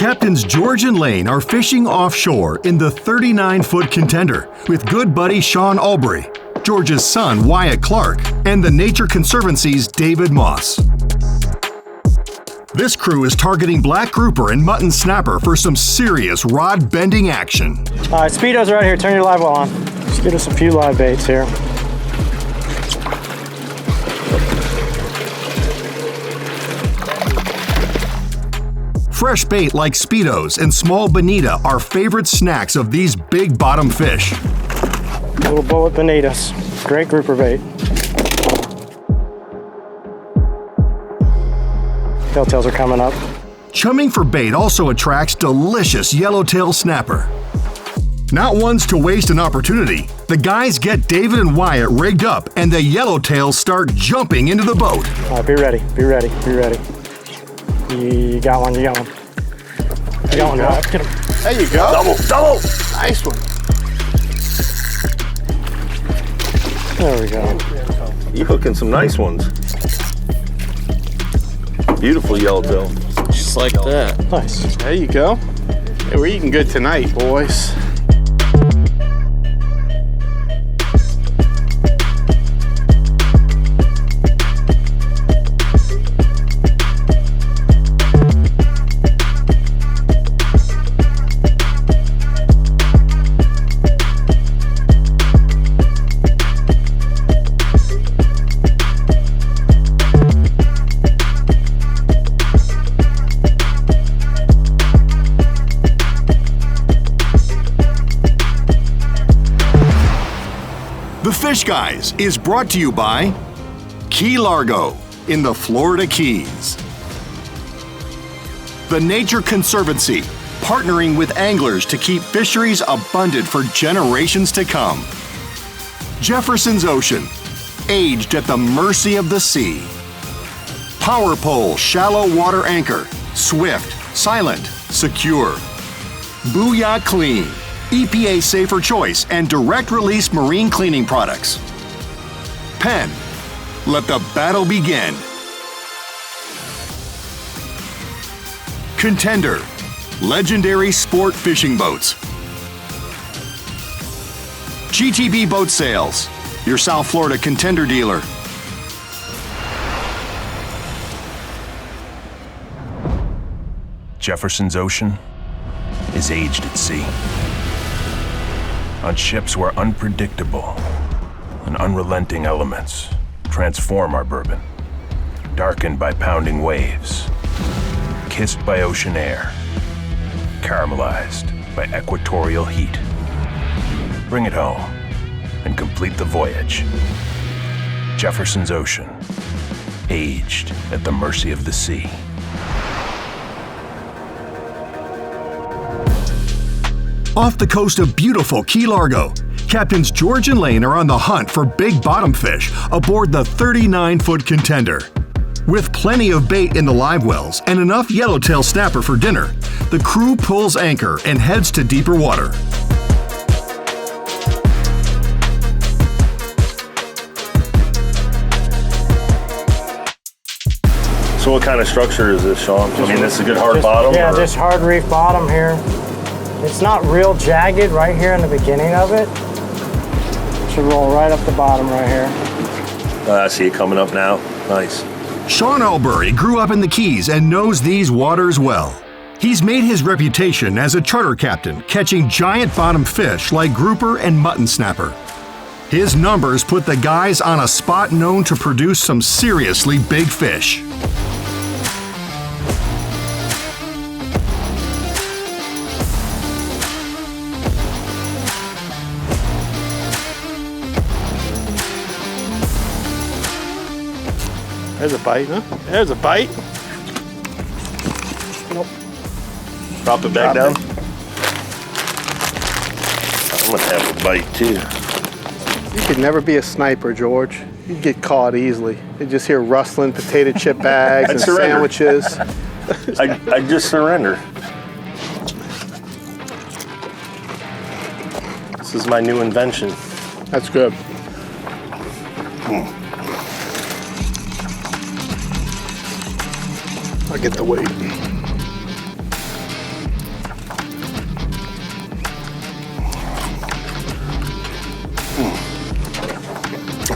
Captains George and Lane are fishing offshore in the 39-foot contender with good buddy Sean Albury, George's son Wyatt Clark, and the Nature Conservancy's David Moss. This crew is targeting black grouper and mutton snapper for some serious rod-bending action. All right, Speedo's right here. Turn your live well on. Let's get us a few live baits here. Fresh bait like Speedos and small bonita are favorite snacks of these big bottom fish. Little bullet bonitas. Great grouper bait. Tailtails are coming up. Chumming for bait also attracts delicious Yellowtail Snapper. Not ones to waste an opportunity, the guys get David and Wyatt rigged up and the Yellowtails start jumping into the boat. All right, be ready, be ready, be ready. You got one, you got one. You got one, Wyatt. Get him. There you go. Double, double. Nice one. There we go. You hooking some nice ones. Beautiful yellowtail. Just like that. Nice. There you go. Hey, we're eating good tonight, boys. The Fish Guyz is brought to you by Key Largo in the Florida Keys. The Nature Conservancy, partnering with anglers to keep fisheries abundant for generations to come. Jefferson's Ocean, aged at the mercy of the sea. Power Pole Shallow Water Anchor, swift, silent, secure. Booyah Clean, EPA safer choice and direct release marine cleaning products. Penn, let the battle begin. Contender, legendary sport fishing boats. GTB Boat Sales, your South Florida Contender dealer. Jefferson's Ocean is aged at sea. On ships where unpredictable and unrelenting elements transform our bourbon, darkened by pounding waves, kissed by ocean air, caramelized by equatorial heat. Bring it home and complete the voyage. Jefferson's Ocean, aged at the mercy of the sea. Off the coast of beautiful Key Largo, Captains George and Lane are on the hunt for big bottom fish aboard the 39-foot contender. With plenty of bait in the live wells and enough Yellowtail Snapper for dinner, the crew pulls anchor and heads to deeper water. So what kind of structure is this, Sean? I mean, this is a good hard bottom? Yeah, or? just hard reef bottom here. It's not real jagged right here in the beginning of it. Should roll right up the bottom right here. I see it coming up now. Nice. Sean Albury grew up in the Keys and knows these waters well. He's made his reputation as a charter captain, catching giant bottom fish like grouper and mutton snapper. His numbers put the guys on a spot known to produce some seriously big fish. There's a bite, huh? There's a bite. Nope. Drop it back down. I'm gonna have a bite too. You could never be a sniper, George. You'd get caught easily. You just hear rustling potato chip bags and surrender. sandwiches. I just surrender. This is my new invention. That's good. I'll get the weight.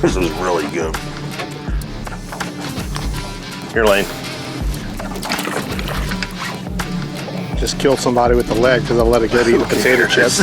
This is really good. Here, Lane. Just killed somebody with the leg because I let it get eaten potato chips.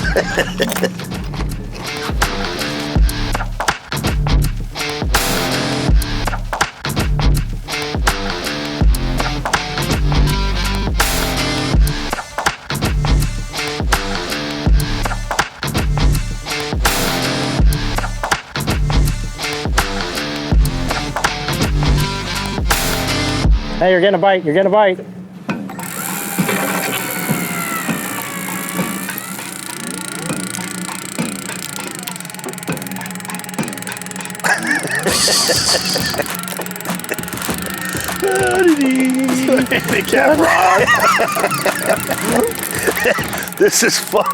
Hey, you're getting a bite. You're getting a bite. Handicap rod. This is fun.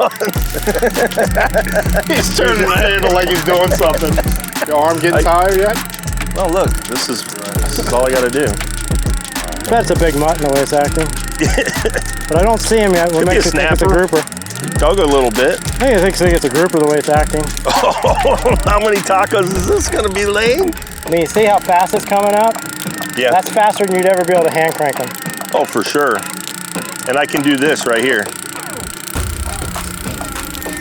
He's turning the handle like he's doing something. Your arm getting tired yet? Oh, look, this is all I got to do. That's a big mutton the way it's acting. But I don't see him yet. What makes you think it's a grouper? Dug a little bit. I think it's a grouper the way it's acting. Oh, how many tacos is this going to be, Lane? I mean, you see how fast it's coming up? Yeah. That's faster than you'd ever be able to hand crank them. Oh, for sure. And I can do this right here.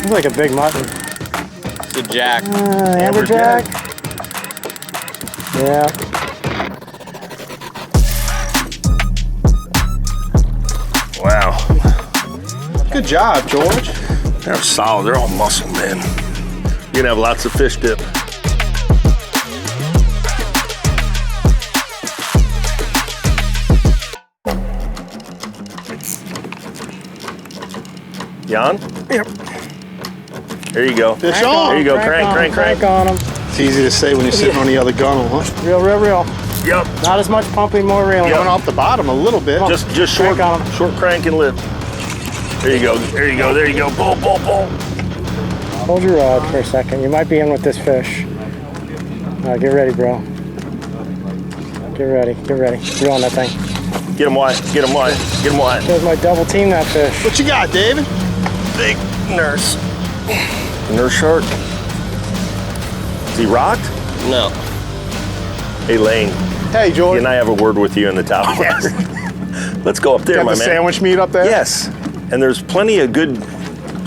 It's like a big mutton. It's a jack. Amberjack. Yeah. Wow. Good job, George. They're solid. They're all muscle, man. You're going to have lots of fish dip. Jan? Yep. There you go. Fish on. There you go. Crank. on them. It's easy to say when you're sitting on the other gunnel, huh? Real. Yep. Not as much pumping, more reeling. Coming off the bottom a little bit. Just short, Crank on 'em. short crank and lift. There you go. There you go. Pull. Hold your rod for a second. You might be in with this fish. Get ready, bro. Get ready. You're on that thing. Get him wide. Shows my double team that fish. What you got, David? Big nurse. Nurse shark. Is he rocked? No. Hey, Lane. Hey, He George. and I have a word with you in the tower. Let's go up there, Got my the man. sandwich meat up there? Yes. And there's plenty of good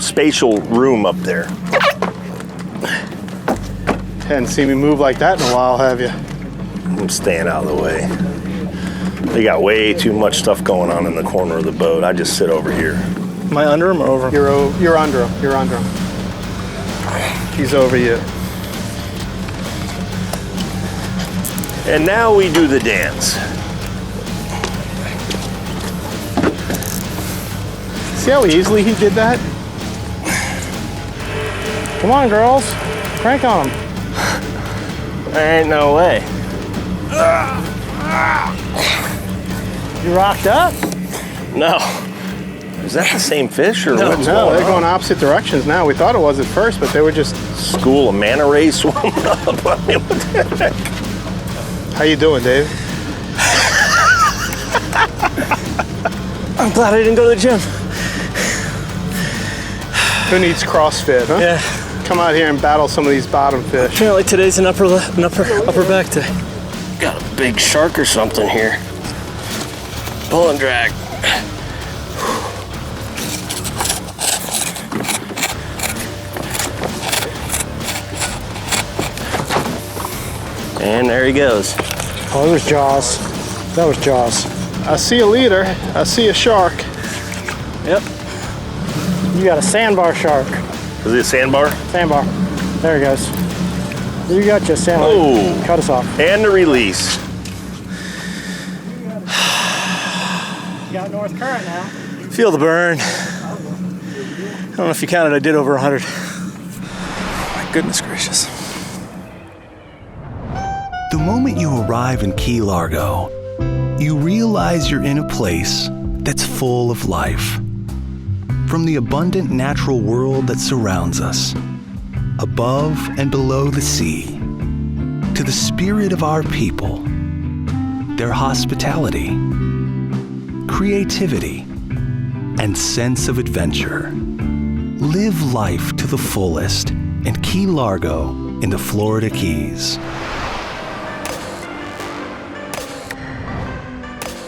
spatial room up there. Hadn't seen me move like that in a while, have you? I'm staying out of the way. They got way too much stuff going on in the corner of the boat. I just sit over here. Am I under him or over him? You're under him. You're under him. He's over you. And now we do the dance. See how easily he did that? Come on, girls. Crank on them. There ain't no way. You rocked up? No. Is that the same fish or No, what's they're going on? going opposite directions now. We thought it was at first, but they were just... School of manta rays swimming up. I mean, what the heck? How you doing, Dave? I'm glad I didn't go to the gym. Who needs CrossFit, huh? Yeah. Come out here and battle some of these bottom fish. Apparently today's an upper back day. Got a big shark or something here. Pull and drag. And there he goes. Oh, it was Jaws. That was Jaws. I see a leader. I see a shark. Yep. You got a sandbar shark. Is it a sandbar? Sandbar. There he goes. You got your sandbar. Oh. Cut us off. And the release. You got north current now. Feel the burn. I don't know if you counted, I did over 100. My goodness gracious. The moment you arrive in Key Largo, you realize you're in a place that's full of life. From the abundant natural world that surrounds us, above and below the sea, to the spirit of our people, their hospitality, creativity, and sense of adventure. Live life to the fullest in Key Largo into Florida Keys.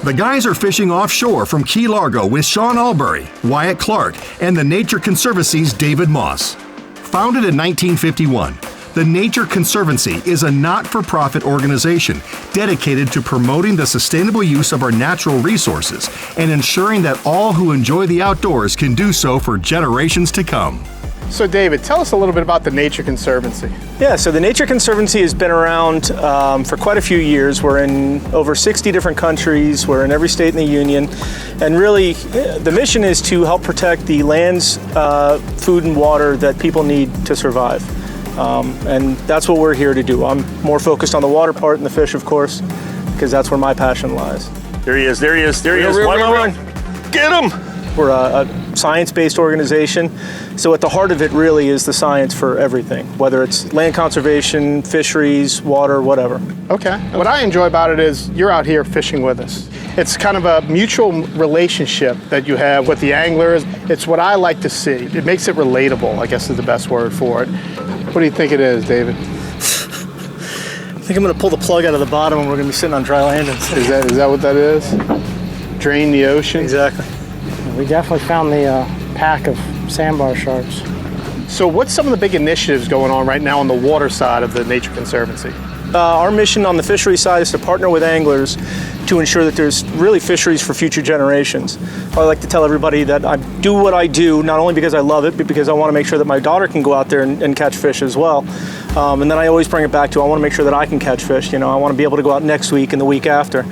The guys are fishing offshore from Key Largo with Sean Albury, Wyatt Clark, and the Nature Conservancy's David Moss. Founded in 1951, the Nature Conservancy is a not-for-profit organization dedicated to promoting the sustainable use of our natural resources and ensuring that all who enjoy the outdoors can do so for generations to come. So David, tell us a little bit about the Nature Conservancy. Yeah, so the Nature Conservancy has been around for quite a few years. We're in over 60 different countries. We're in every state in the union. And really, the mission is to help protect the land's food and water that people need to survive. And that's what we're here to do. I'm more focused on the water part and the fish, of course, because that's where my passion lies. There he is. Run. Get him! We're a science-based organization, so at the heart of it really is the science for everything, whether it's land conservation, fisheries, water, whatever. Okay. What I enjoy about it is you're out here fishing with us. It's kind of a mutual relationship that you have with the anglers. It's what I like to see. It makes it relatable, I guess is the best word for it. What do you think it is, David? I think I'm going to pull the plug out of the bottom and we're going to be sitting on dry landings. Is that what that is? Drain the ocean? Exactly. We definitely found the pack of sandbar sharks. So what's some of the big initiatives going on right now on the water side of the Nature Conservancy? Our mission on the fishery side is to partner with anglers to ensure that there's really fisheries for future generations. I like to tell everybody that I do what I do, not only because I love it, but because I want to make sure that my daughter can go out there and catch fish as well. And then I always bring it back to, I want to make sure that I can catch fish. You know, I want to be able to go out next week and the week after.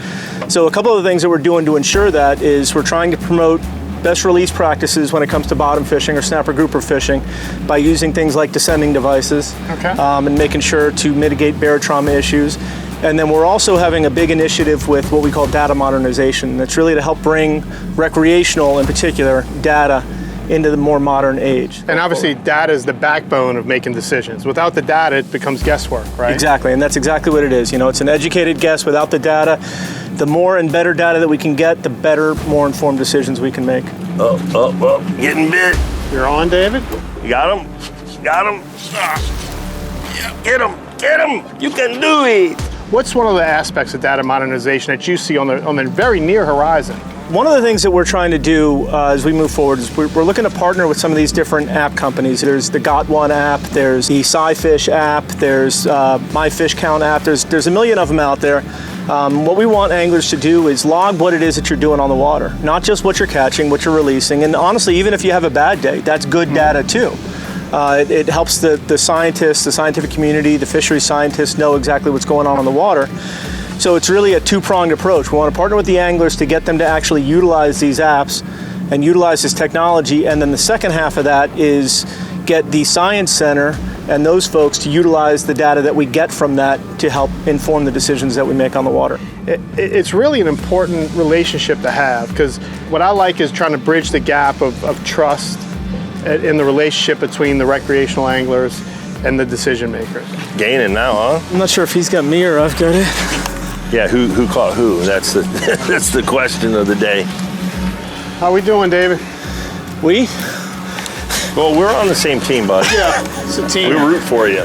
So a couple of the things that we're doing to ensure that is we're trying to promote best release practices when it comes to bottom fishing or snapper grouper fishing by using things like descending devices, and making sure to mitigate bear trauma issues. And then we're also having a big initiative with what we call data modernization. That's really to help bring recreational, in particular, data into the more modern age. And obviously data is the backbone of making decisions. Without the data, it becomes guesswork, right? Exactly, and that's exactly what it is. You know, it's an educated guess without the data. The more and better data that we can get, the better, more informed decisions we can make. Getting bit. You're on, David? You got him? Get him! You can do it! What's one of the aspects of data modernization that you see on the very near horizon? One of the things that we're trying to do as we move forward is we're looking to partner with some of these different app companies. There's the Got One app, there's the SciFish app, there's My Fish Count app. There's a million of them out there. What we want anglers to do is log what it is that you're doing on the water, not just what you're catching, what you're releasing. And honestly, even if you have a bad day, that's good data too. It helps the scientists, the scientific community, the fishery scientists know exactly what's going on the water. So it's really a two-pronged approach. We want to partner with the anglers to get them to actually utilize these apps and utilize this technology. And then the second half of that is get the Science Center and those folks to utilize the data that we get from that to help inform the decisions that we make on the water. It's really an important relationship to have, because what I like is trying to bridge the gap of trust in the relationship between the recreational anglers and the decision makers. Gaining now, huh? I'm not sure if he's got me or I've got it. Yeah, who caught who? That's the question of the day. How we doing, David? We? Well, we're on the same team, bud. Yeah, it's a team. We root for you.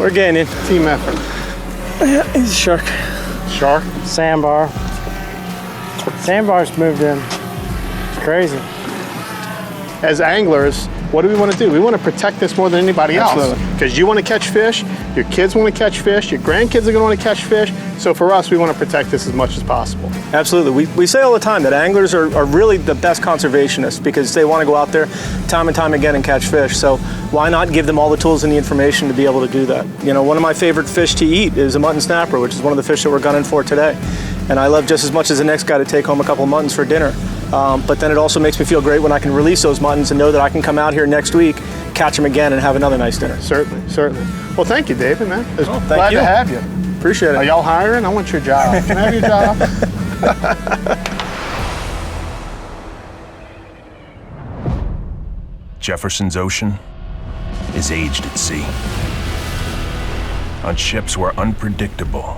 We're gaining. Team effort. Yeah, he's a shark. Shark? Sandbar. Sandbar's moved in. It's crazy. As anglers, what do we want to do? We want to protect this more than anybody else. Because you want to catch fish, your kids want to catch fish, your grandkids are going to want to catch fish. So for us, we want to protect this as much as possible. Absolutely. We say all the time that anglers are really the best conservationists because they want to go out there time and time again and catch fish. So why not give them all the tools and the information to be able to do that? You know, one of my favorite fish to eat is a mutton snapper, which is one of the fish that we're gunning for today. And I love just as much as the next guy to take home a couple of muttons for dinner. But then it also makes me feel great when I can release those muttons and know that I can come out here next week, catch them again, and have another nice dinner. Certainly, certainly. Well, thank you, David, man. Glad to have you. Appreciate it. Are y'all hiring? I want your job. Can I have your job? Jefferson's Ocean is aged at sea. On ships where unpredictable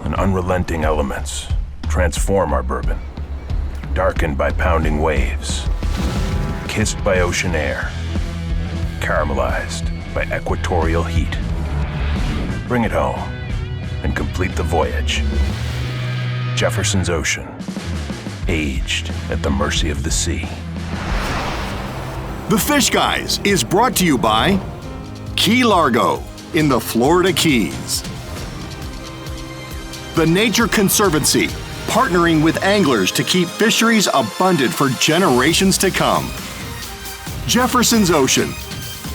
and unrelenting elements transform our bourbon, darkened by pounding waves, kissed by ocean air, caramelized by equatorial heat. Bring it home and complete the voyage. Jefferson's Ocean, aged at the mercy of the sea. The Fish Guyz is brought to you by Key Largo in the Florida Keys. The Nature Conservancy, partnering with anglers to keep fisheries abundant for generations to come. Jefferson's Ocean,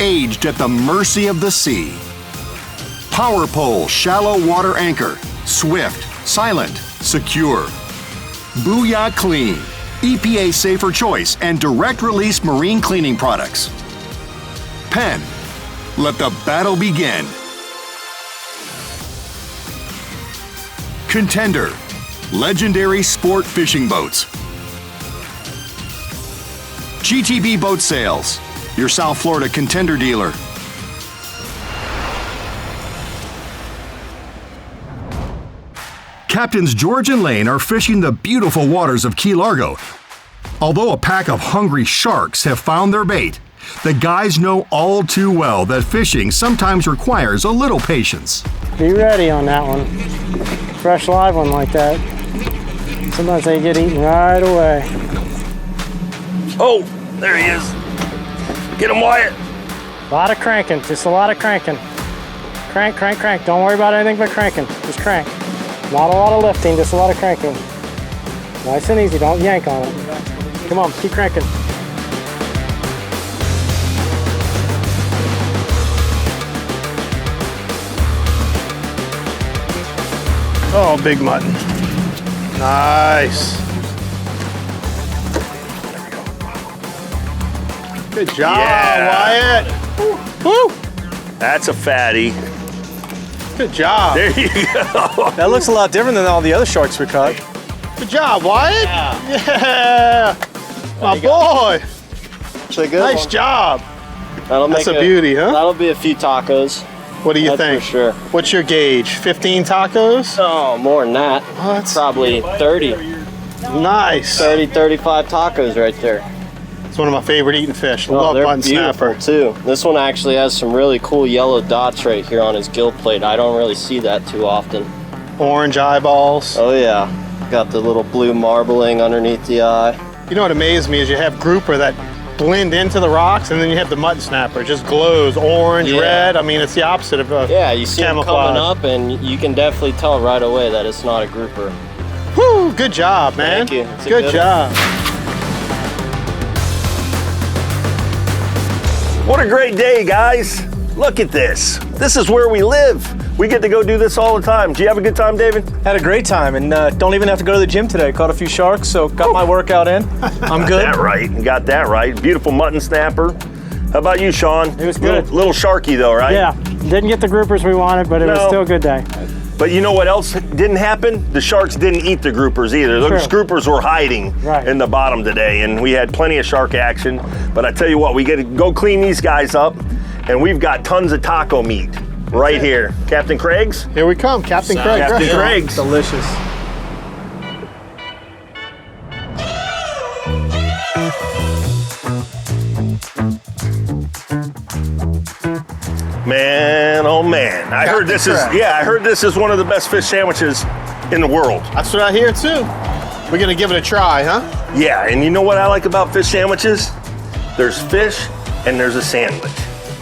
aged at the mercy of the sea. Power Pole Shallow Water Anchor, swift, silent, secure. Booyah Clean, EPA safer choice and direct release marine cleaning products. Penn, let the battle begin. Contender, legendary sport fishing boats. GTB Boat Sales, your South Florida Contender dealer. Captains George and Lane are fishing the beautiful waters of Key Largo. Although a pack of hungry sharks have found their bait, the guys know all too well that fishing sometimes requires a little patience. Be ready on that one. Fresh live one like that. Sometimes they get eaten right away. Oh, there he is. Get him, Wyatt. A lot of cranking, just a lot of cranking. Crank, crank, crank. Don't worry about anything but cranking, just crank. Not a lot of lifting, just a lot of cranking. Nice and easy, don't yank on it. Come on, keep cranking. Oh, big mutton. Nice. Good job, Yeah. Wyatt. Woo. That's a fatty. Good job. There you go. That looks a lot different than all the other sharks we caught. Good job, Wyatt. Yeah. My boy. It's a good Nice one. job. That'll That's make a beauty, huh? That'll be a few tacos. What do you That's think? for sure. What's your gauge? 15 tacos? Oh, more than that. What? Probably 30, Nice. 35 tacos right there. It's one of my favorite eating fish. Oh, Love they're mutton beautiful snapper. too. This one actually has some really cool yellow dots right here on his gill plate. I don't really see that too often. Orange eyeballs. Oh yeah, got the little blue marbling underneath the eye. You know what amazed me is you have grouper that blend into the rocks, and then you have the mutton snapper. It just glows orange, Yeah. red. I mean, it's the opposite of Yeah, you see them camouflage. coming up and you can definitely tell right away that it's not a grouper. Whew, good job, man. Thank you. It's a Good good job. What a great day, guys. Look at this. This is where we live. We get to go do this all the time. Do you have a good time, David? Had a great time and don't even have to go to the gym today. Caught a few sharks, so got my workout in. I'm good. That right. You got that right. Beautiful mutton snapper. How about you, Sean? It was good. Little sharky though, right? Yeah, didn't get the groupers we wanted, but it was No. still a good day. But you know what else didn't happen? The sharks didn't eat the groupers either. Those True. groupers were hiding Right. in the bottom today, and we had plenty of shark action. But I tell you what, we get to go clean these guys up, and we've got tons of taco meat right here. Captain Craig's? Here we come, Captain Craig. Captain Gresham. Craig's. Delicious. Man, oh man. I heard this is, Craig. I heard this is one of the best fish sandwiches in the world. That's what I hear too. We're gonna give it a try, huh? Yeah, and you know what I like about fish sandwiches? There's fish and there's a sandwich.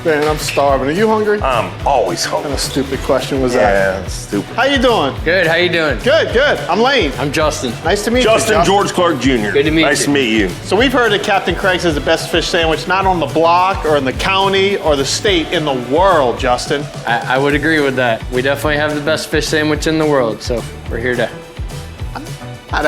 Man, I'm starving. Are you hungry? What I'm always hungry. kind of stupid question was that? Yeah, that's stupid. How you doing? Good, how you doing? Good, good. I'm Lane. I'm Justin. Nice to meet Justin you. George Clark Jr. Good to meet Nice you. to meet you. So we've heard that Captain Craig's is the best fish sandwich, not on the block or in the county or the state, in the world, Justin. I would agree with that. We definitely have the best fish sandwich in the world, so we're here to. I'm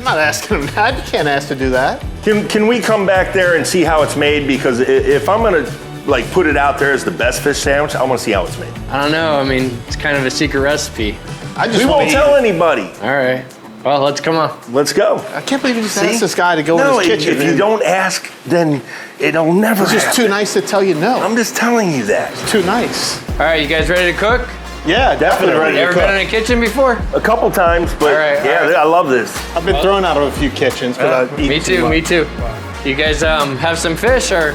not asking him that. You can't ask to do that. Can we come back there and see how it's made? Because if I'm gonna like put it out there as the best fish sandwich, I want to see how it's made. I don't know, I mean, it's kind of a secret recipe. I just We wanna won't eat tell it. anybody. All right. Well, let's come on. Let's go. I can't believe you just See? asked this guy to go No, in his kitchen. if you man. don't ask, then it'll never It's just happen. too nice to tell you no. I'm just telling you that. Too nice. All right, you guys ready to cook? Yeah, definitely ready You to ever cook. been in a kitchen before? A couple times, but All right, yeah, all right. I love this. I've been thrown out of a few kitchens because I eat Me too, much. me too. You guys have some fish or?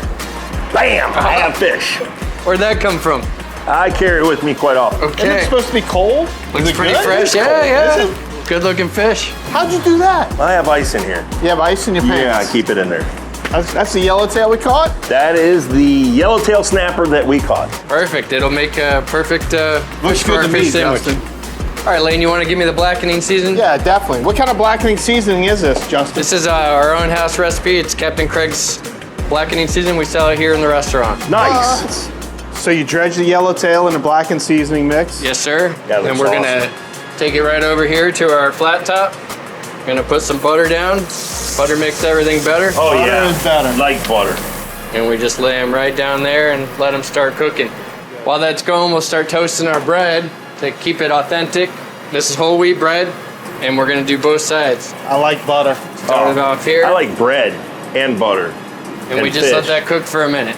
Bam! I have fish. Where'd that come from? I carry it with me quite often. Isn't it Okay. supposed to be cold? Looks Is it pretty good? fresh. Is Yeah. it? Good looking fish. How'd you do that? I have ice in here. You have ice in your pants? Yeah, I keep it in there. That's the yellowtail we caught? That is the Yellowtail Snapper that we caught. Perfect. It'll make a perfect Looks fish for good our to fish me, sandwich. Justin. All right, Lane, you want to give me the blackening season? Yeah, definitely. What kind of blackening seasoning is this, Justin? This is our own house recipe. It's Captain Craig's blackening season. We sell it here in the restaurant. Nice. So you dredge the yellowtail in a blackened seasoning mix? Yes, sir. That And looks we're awesome. gonna take it right over here to our flat top. Gonna put some butter down. Butter makes everything better. Oh Butter yeah, is better. like butter. And we just lay them right down there and let them start cooking. While that's going, we'll start toasting our bread to keep it authentic. This is whole wheat bread, and we're gonna do both sides. I like butter. Start it off here, I like bread and butter. and we and just let fish. that cook for a minute.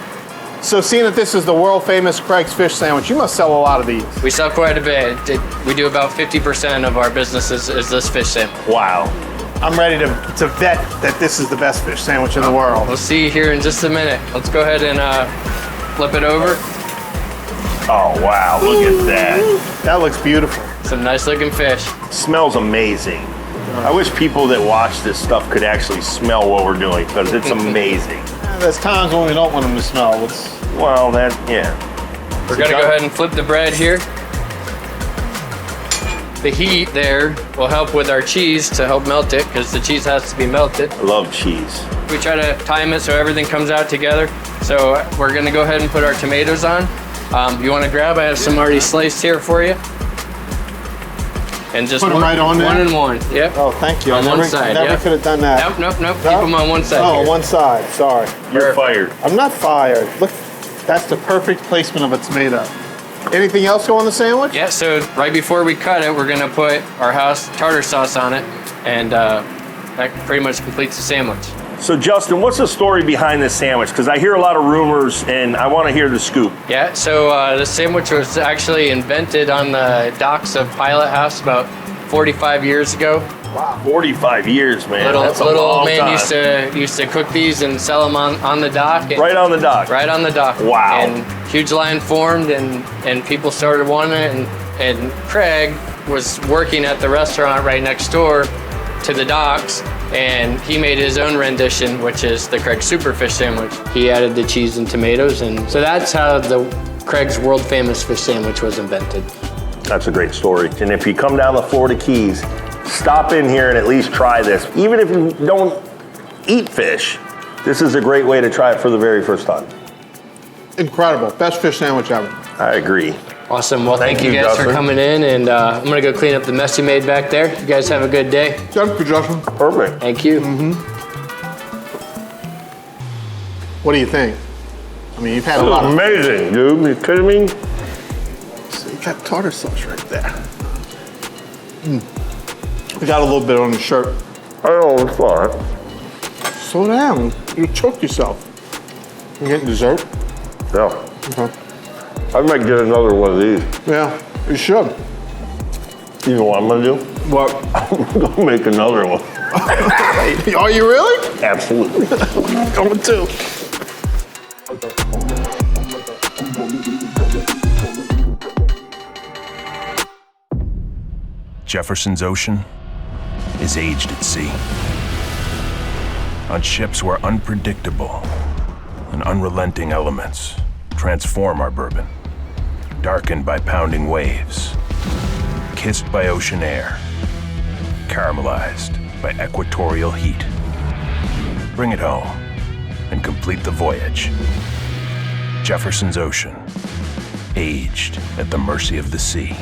So seeing that this is the world famous Craig's fish sandwich, you must sell a lot of these. We sell quite a bit. We do about 50% of our business is this fish sandwich. Wow. I'm ready to vet that this is the best fish sandwich in the world. We'll see you here in just a minute. Let's go ahead and flip it over. Oh wow, look at that. That looks beautiful. Some nice looking fish. Smells amazing. I wish people that watch this stuff could actually smell what we're doing because it's amazing. There's times when we don't want them to smell. Well, that, yeah. We're gonna go ahead and flip the bread here. The heat there will help with our cheese to help melt it because the cheese has to be melted. I love cheese. We try to time it so everything comes out together. So we're gonna go ahead and put our tomatoes on. You wanna grab? I have some already sliced here for you. And just Put 'em right on there? one and one. Yep. Oh, thank you. On I one never, side, never yeah. could have done that. Nope. No? Keep them on one side. Oh, here. one side. Sorry. You're fired. I'm not fired. Look, that's the perfect placement of a tomato. Anything else go on the sandwich? Yeah, so right before we cut it, we're gonna put our house tartar sauce on it, and that pretty much completes the sandwich. So Justin, what's the story behind this sandwich? Because I hear a lot of rumors and I want to hear the scoop. Yeah, so the sandwich was actually invented on the docks of Pilot House about 45 years ago. Wow. 45 years, man. That's a Little long old man time. used to cook these and sell them on the dock. Right on the dock. Right on the dock. Wow. And huge line formed, and people started wanting it, and Craig was working at the restaurant right next door to the docks, and he made his own rendition, which is the Craig Super Fish Sandwich. He added the cheese and tomatoes, and so that's how the Craig's world famous fish sandwich was invented. That's a great story. And if you come down the Florida Keys, stop in here and at least try this. Even if you don't eat fish, this is a great way to try it for the very first time. Incredible. Best fish sandwich ever. I agree. Awesome. Well, thank you you, guys for Justin. coming in, and I'm gonna go clean up the mess you made back there. You guys have a good day. Thank you, Justin. Perfect. Thank you. What do you think? I mean, you've had a lot of... Amazing, dude. You kidding me? So you got tartar sauce right there. You got a little bit on your shirt. I know, it's fine. Slow down. You choked yourself. You getting dessert? Yeah. Okay. I might get another one of these. Yeah, you should. You know what I'm gonna do? What? I'm gonna make another one. Are you really? Absolutely. Coming too. Jefferson's Ocean is aged at sea. On ships where unpredictable and unrelenting elements transform our bourbon, darkened by pounding waves, kissed by ocean air, caramelized by equatorial heat. Bring it home and complete the voyage. Jefferson's Ocean, aged at the mercy of the sea.